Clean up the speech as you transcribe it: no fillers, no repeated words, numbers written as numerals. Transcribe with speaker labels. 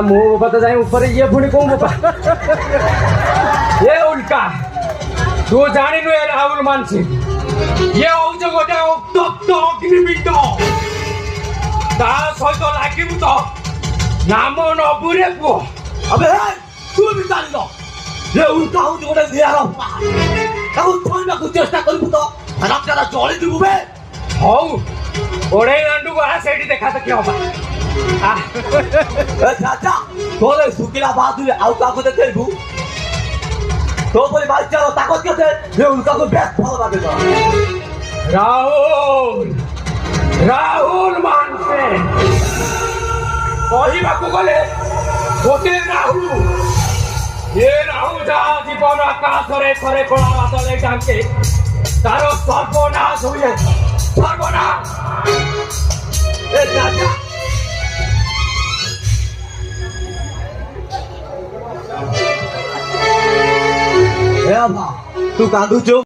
Speaker 1: मो बापा तो जाए ऊपर ये पुणी कौन बापा ये उल्का तू जानी नु ये राहुल मानसी ये औज गोटे उक्तप्त अग्निपिंड ता सहित लागिबु तो नाम नबुरे पुओ अबे तू भी जानी लो ये उल्का हो गोटे नियार ताऊ थोइना को चेष्टा करबु तो रातरा जळी दिबु बे हौ ओडे अंडू को आ सेठी देखा त के होबा चाचा तोरे सुकिला बादू आउ काको देखबू तो बोले बाचारो ताकत के ये उनका को बेस्ट फल बाबे राहुल राहुल मानसे कही बाकू गले गोटे राहुल ये राहुल जा जीवन आकाश रे करे कोला बादले डाके तारो सर्वनाश होए सर्वनाश ए चाचा तू कांदू जो